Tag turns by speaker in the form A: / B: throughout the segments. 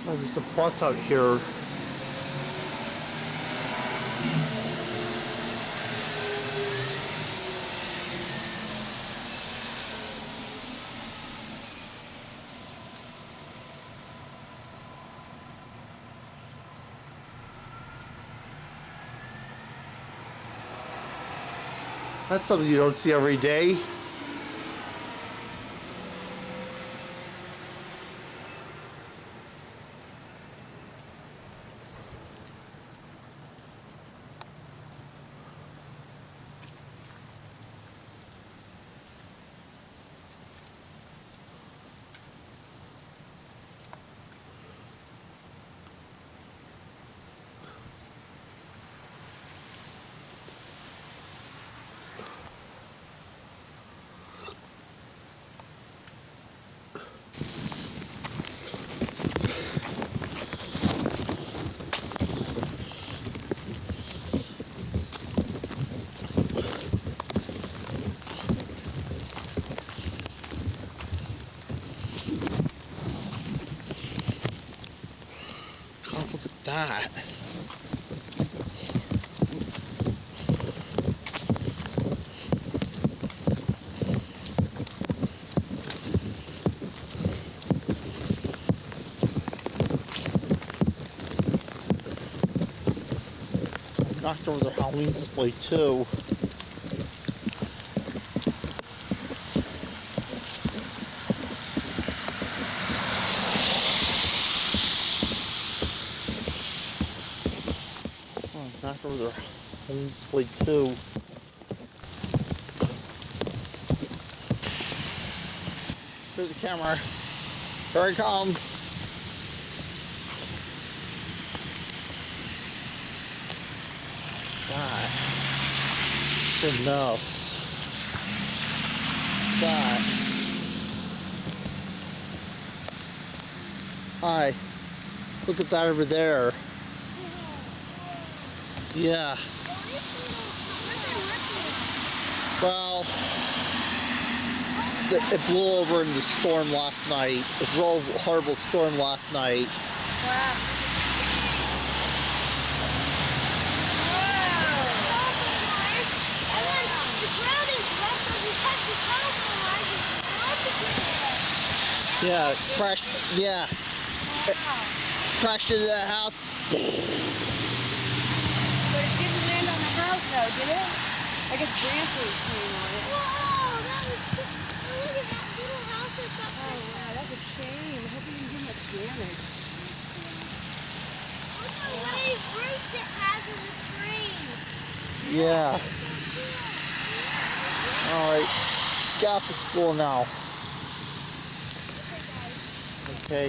A: Oh, there's a bus out here. That's something you don't see every day. God, look at that. Knocked over the Halloween display too. Oh, knocked over the Halloween display too. Here's the camera. Here I come. God. Goodness. God. Hi. Look at that over there. Yeah. Well, it blew over in the storm last night. It was a real horrible storm last night.
B: Wow.
A: Yeah, crashed. Yeah, it crashed into that house.
B: But it didn't land on the house, though, did it? I guess branches came on it.
C: Whoa, that was just, look at that little house that's up there.
B: Oh, wow, that's a shame. I hope it didn't do much damage.
C: Look how many roots it has in the tree.
A: Yeah. All right, get off to school now. Okay.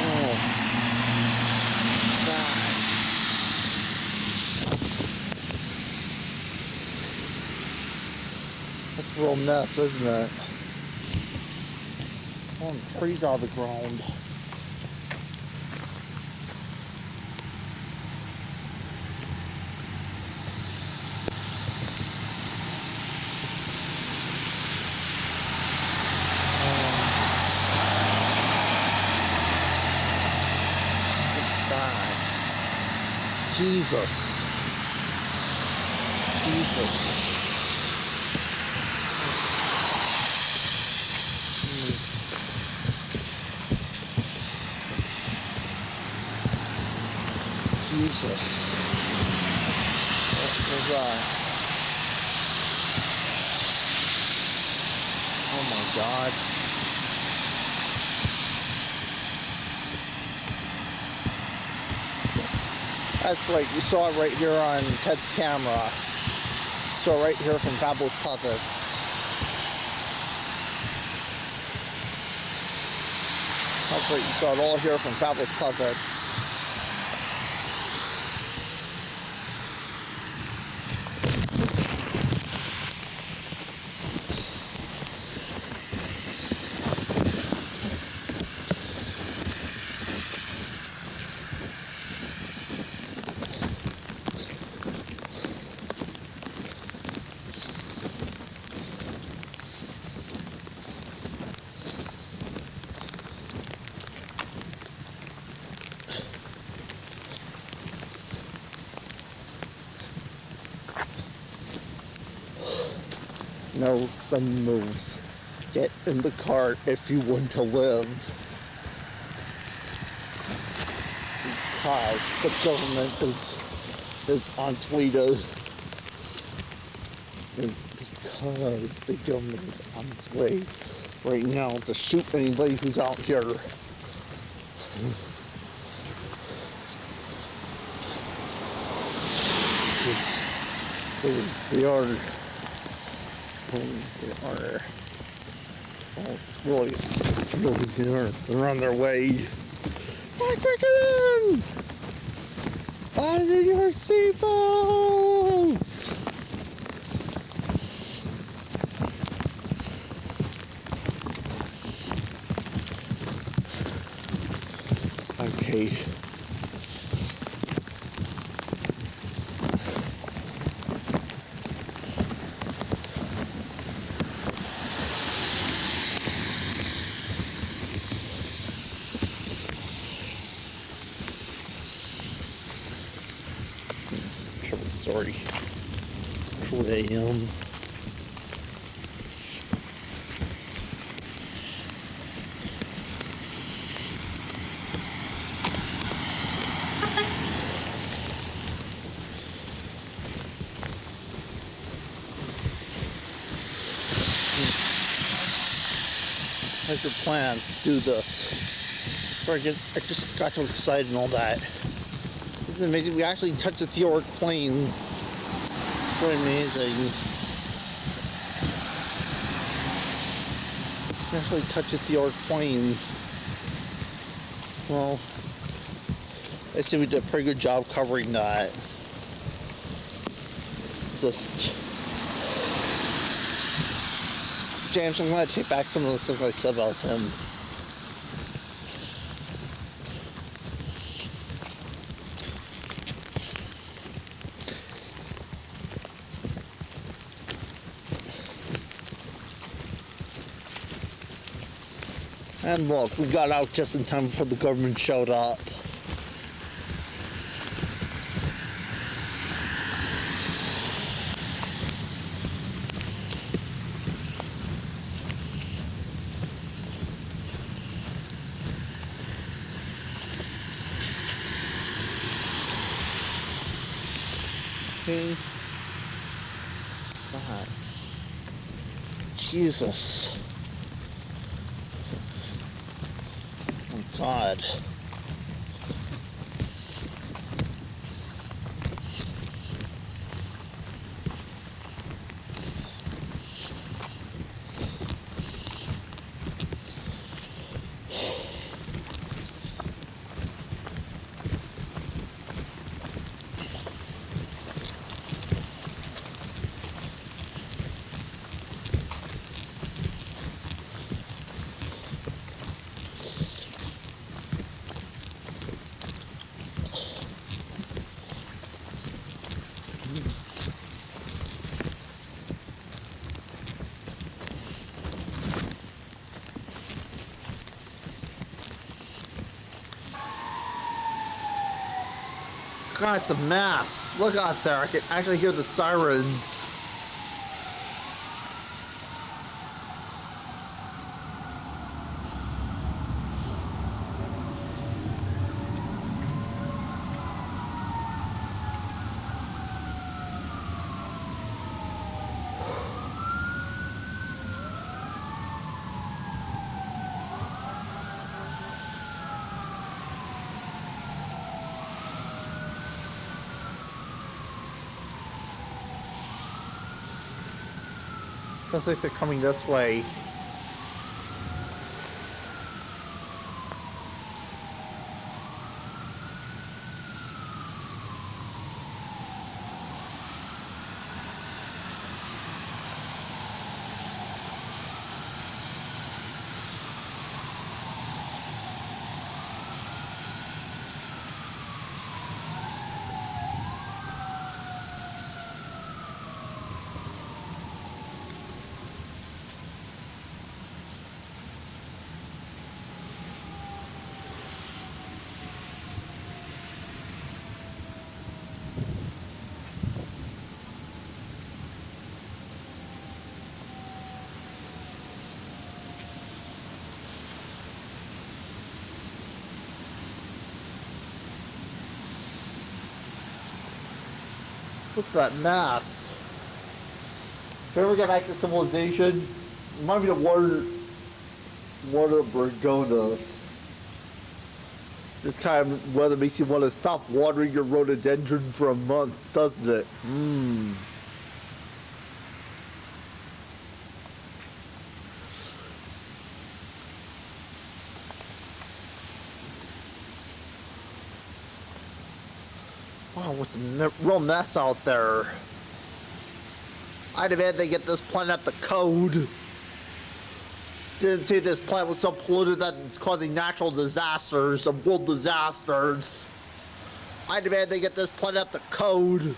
A: Oh. God. That's a real mess, isn't it? Pulling the trees out of the ground. God. Jesus. Jesus. Jesus. What was that? Oh my God. That's right, you saw it right here on Ted's camera. Saw it right here from Fabulous Puppets. That's right, you saw it all here from Fabulous Puppets. No sun moves. Get in the car if you want to live. Because the government is on its way to. Because the government is on its way right now to shoot anybody who's out here. We are really here. They're on their way. Hi, quicken! Fasten your seatbelts! Okay. Sorry. 4 a.m. How's your plan? Do this. I just got so excited and all that. This is amazing. We actually touched the Theoric plane. It's pretty amazing. We actually touched the Theoric plane. Well, I say we did a pretty good job covering that. Just James, I'm going to take back some of the stuff I said about him. And look, we got out just in time before the government showed up. Okay. God. Jesus. Oh God. God, it's a mess. Look out there. I can actually hear the sirens. Looks like they're coming this way. Look at that mass. If we ever get back to civilization, remind me to water Bergonas. This kind of weather makes you want to stop watering your rhododendron for a month, doesn't it? Mmm. Wow, what's a real mess out there. I demand they get this plant up the code. Didn't see this plant was so polluted that it's causing natural disasters, world disasters. I demand they get this plant up the code.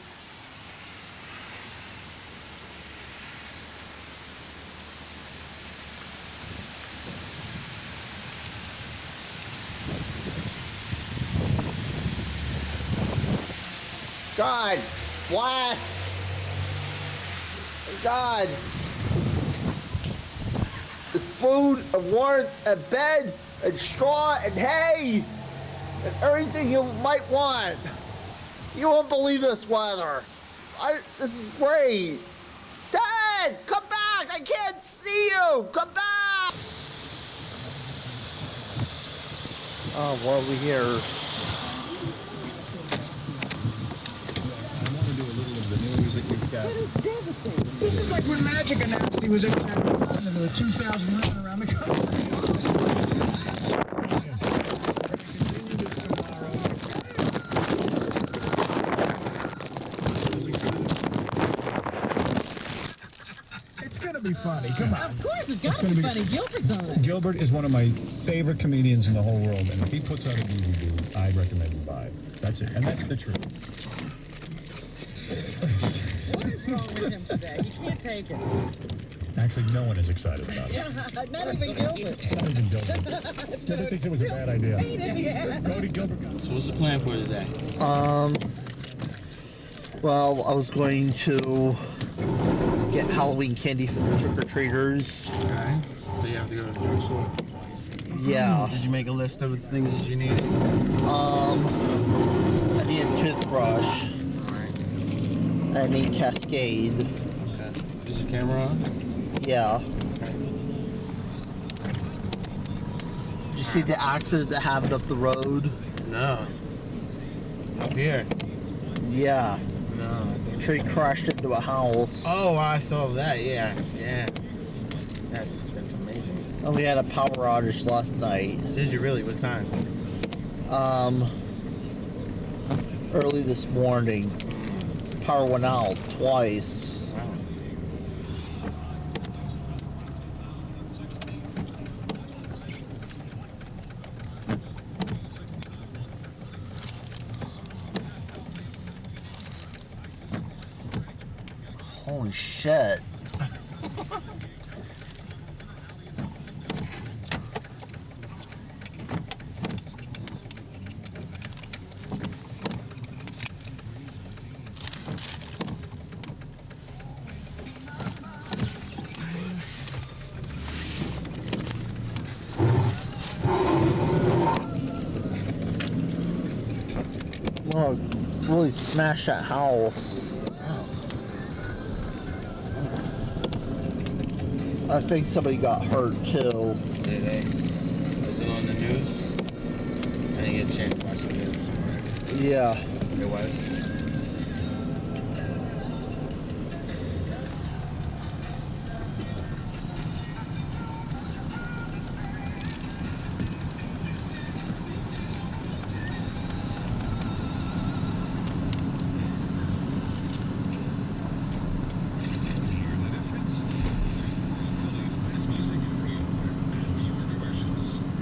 A: God, blast! God. There's food and warmth and bed and straw and hay and everything you might want. You won't believe this weather. This is great. Dad, come back! I can't see you! Come back! Oh, what are we here?
D: This is like when Magic announced he was HIV positive with 2,000 women around the country. It's gonna be funny, come on.
E: Of course, it's gotta be funny. Gilbert's on it.
F: Gilbert is one of my favorite comedians in the whole world, and if he puts out a DVD, I recommend you buy it. That's it, and that's the truth.
E: What is wrong with him today? He can't take it.
F: Actually, no one is excited about it.
E: Yeah, not even Gilbert.
F: Not even Gilbert. Gilbert thinks it was a bad idea.
E: Yeah.
F: Cody Gilbert.
G: So what's the plan for today?
A: Well, I was going to get Halloween candy for the trick-or-treaters.
G: Okay. So you have to go to the drugstore?
A: Yeah.
G: Did you make a list of the things that you needed?
A: I need a toothbrush.
G: Alright.
A: I need Cascade.
G: Okay. Is your camera on?
A: Yeah.
G: Okay.
A: Did you see the accident that happened up the road?
G: No. Up here?
A: Yeah.
G: No. I think...
A: Tree crashed into a house.
G: Oh, I saw that. Yeah. Yeah. That's amazing.
A: And we had a power outage last night.
G: Did you really? What time?
A: Early this morning. Power went out twice.
G: Wow.
A: Holy shit. Well, really smashed that house. I think somebody got hurt too.
G: Did they? Was it on the news? I didn't get a chance to watch the news.
A: Yeah.
G: It was?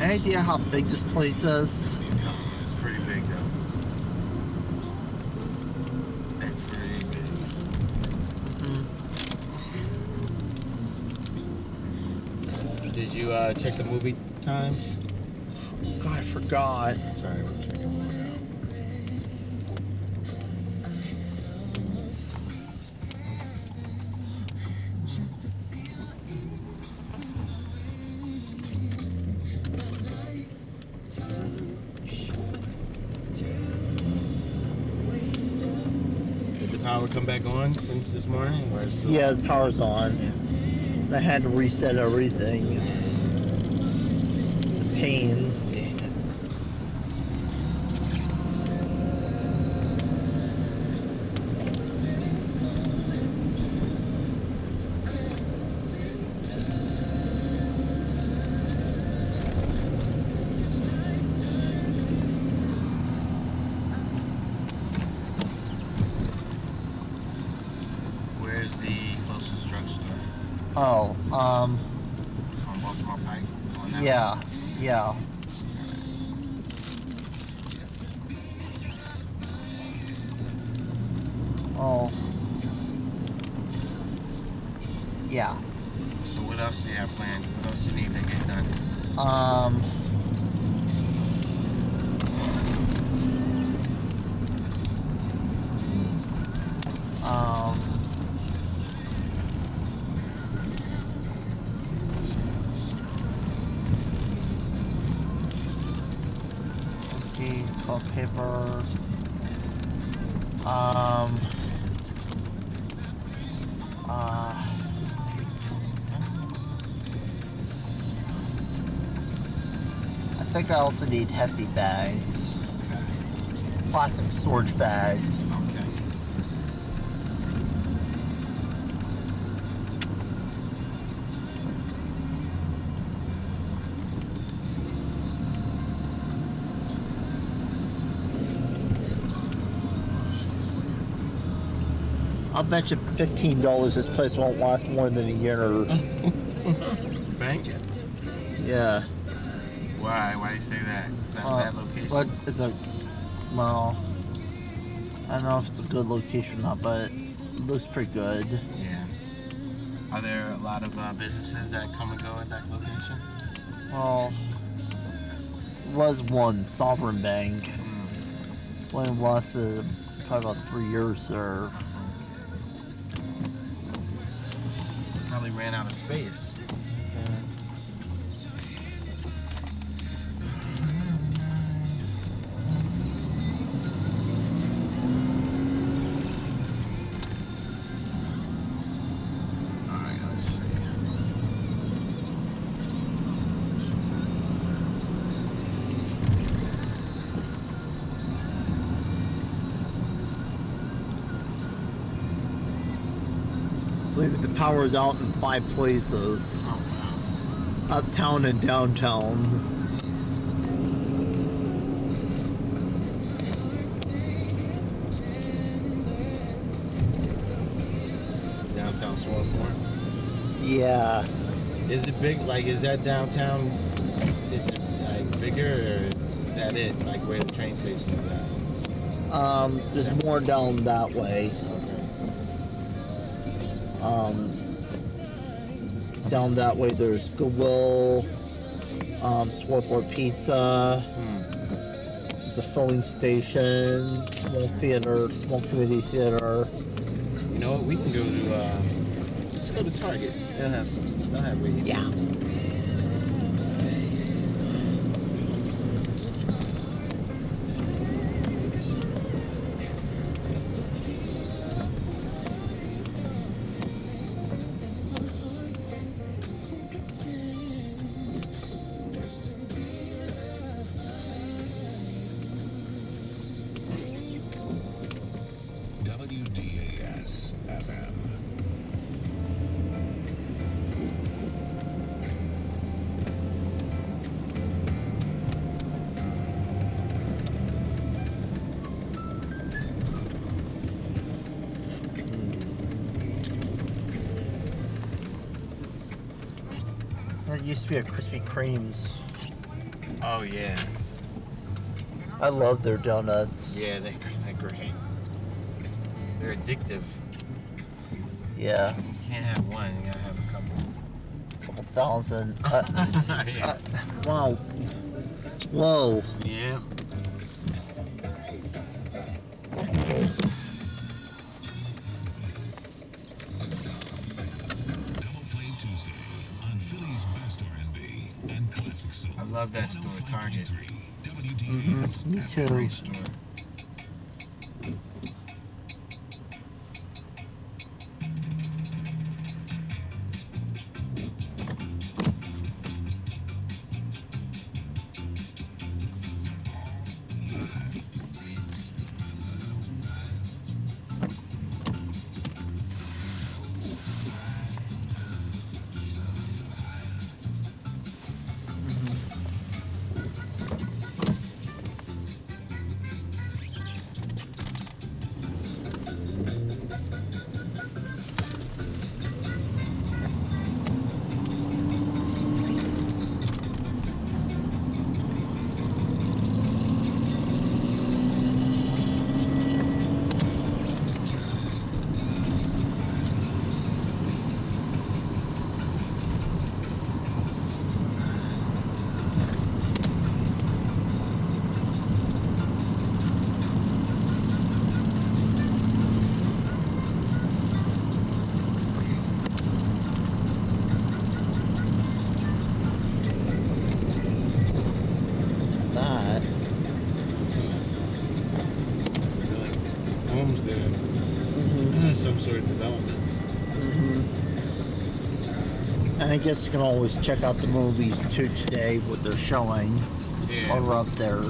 A: Any idea how big this place is?
G: It's pretty big though. It's pretty big. Did you check the movie times?
A: God, I forgot.
G: Sorry, we're checking one out. power come back on since this morning? Or is it still
A: Yeah,
G: on?
A: the power's on. I had to reset everything. It's a pain.
G: Where's the closest drugstore?
A: Oh,
G: On Baltimore Pike? On that
A: yeah, yeah. Oh. Yeah.
G: one? So what else do you have planned? What else do you need to get done?
A: Whiskey, toilet paper. I think I also need hefty bags. Plastic storage bags.
G: Okay.
A: I'll bet you $15 this place won't last more than a year.
G: Bank?
A: Yeah.
G: Why? Why do you say that? Is that a bad location?
A: But it's a, well, I don't know if it's a good location or not, but it looks pretty good.
G: Yeah. Are there a lot of businesses that come and go at that location?
A: Well, was one Sovereign Bank. Only lasted probably about 3 years there.
G: Probably ran out of space. Alright, let's see.
A: I believe the power is out in 5 places.
G: Oh, wow.
A: Uptown and downtown.
G: Downtown Swarthmore.
A: Yeah.
G: Is it big? Like, is that downtown? Is it like bigger, or is that it? Like where the train station is at?
A: There's more down that way. Down that way there's Goodwill, Swarthmore Pizza, there's a filling station, small theater, small community theater.
G: You know what? We can go to. Let's go to Target. They'll have some. They'll have where you
A: Yeah.
F: WDAS FM.
A: There used to be a Krispy Kreme's.
G: Oh yeah.
A: I love their donuts.
G: Yeah, they're great. They're addictive.
A: Yeah.
G: You can't have one. You gotta have a couple.
A: Couple thousand.
G: Yeah.
A: Wow. Whoa.
G: Yeah.
F: Double Play Tuesday on Philly's best R&B and classic soul.
G: I love that store, Target.
F: WDAS
A: Me
F: FM.
A: too.
G: Great store. filmed.
A: And I guess you can always check out the movies too today, what they're showing.
G: Yeah.
A: Or up there.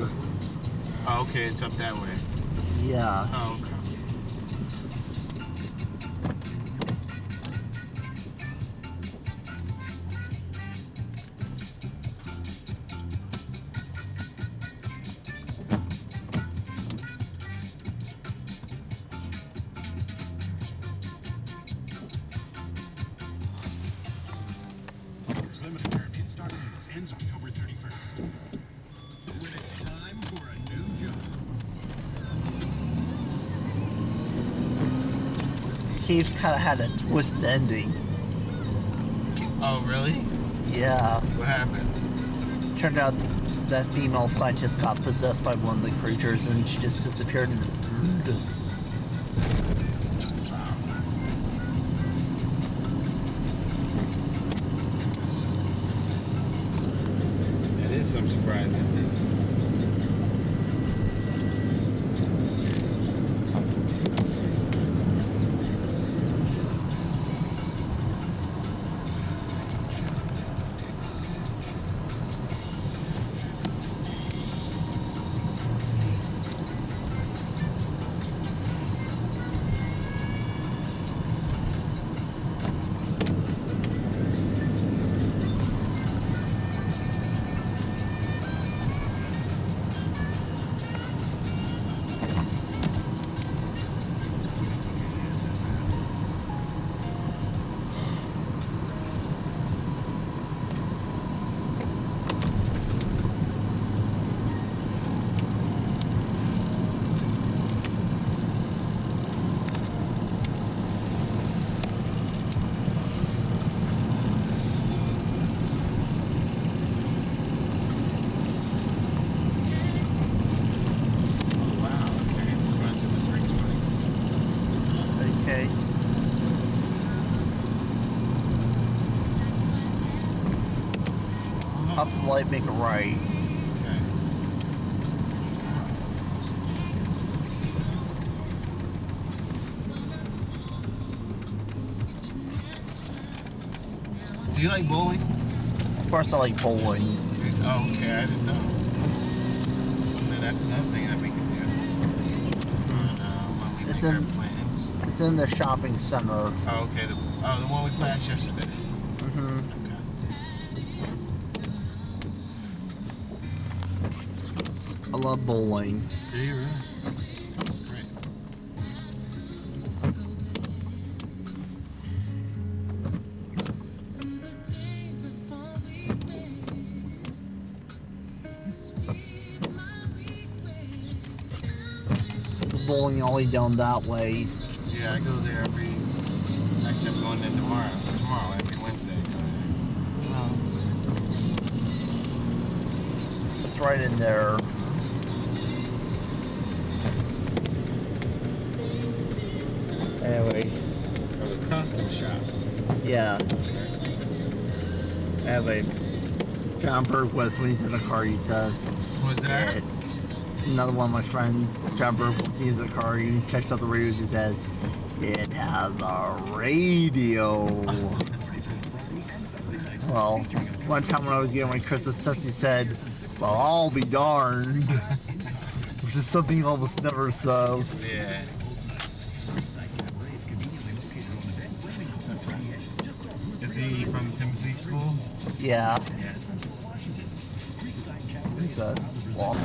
G: Oh, okay, it's up that way.
A: Yeah.
G: Oh, okay.
H: Limited American stock units ends October 31st. When it's time for a new job.
A: Cave's kind of had a twist ending.
G: Oh, really?
A: Yeah.
G: What happened?
A: Turned out that female scientist got possessed by one of the creatures and she just disappeared into the brood.
G: That is some surprise ending.
A: Okay. Up the light, make a right.
G: Do you like bowling?
A: Of course I like bowling.
G: Oh, okay, I didn't know. So that's another thing that we can do. When we
A: It's
G: make
A: in-
G: our plans.
A: It's in the shopping center.
G: Oh, okay. The one we planned yesterday.
A: Mm-hmm.
G: Okay.
A: I love bowling.
G: Do you really? Great.
A: The bowling alley down that way.
G: Yeah, I go there every. Actually, I'm going there tomorrow. Tomorrow, every Wednesday. I go there.
A: It's right in there. Anyway,
G: Or the costume shop.
A: yeah. Anyway, John Bergquist, when he's in the car, he says,
G: What's that?
A: another one of my friends, John Bergquist, he's in the car, he checks out the radios, he says, it has a radio. Well, one time when I was getting my Christmas stuff, he said, well, I'll be darned. Which is something he almost never says.
G: Yeah. Is he from Tennessee school?
A: Yeah.
G: Yeah.
A: He said, well,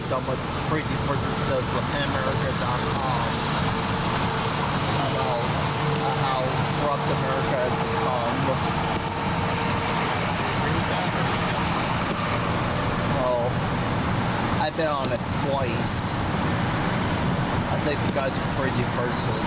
A: done what this crazy person says, RepentAmerica.com, about how corrupt America has become. Well, I've been on it twice. I think the guy's a crazy person.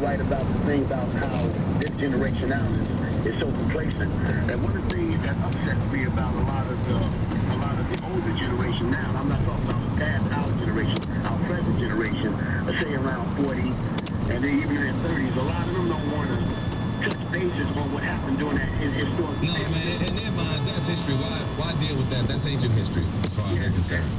I: Right about the thing about how this generation now is so complacent. And one of the things that upsets me about a lot of the older generation now, and I'm not talking about past our generation, our present generation, let's say around 40, and then even in their 30s, a lot of them don't want to touch bases on what happened during that historic.
J: No, man, in their minds, that's history. Why deal with that? That's ancient history, as far as they're concerned.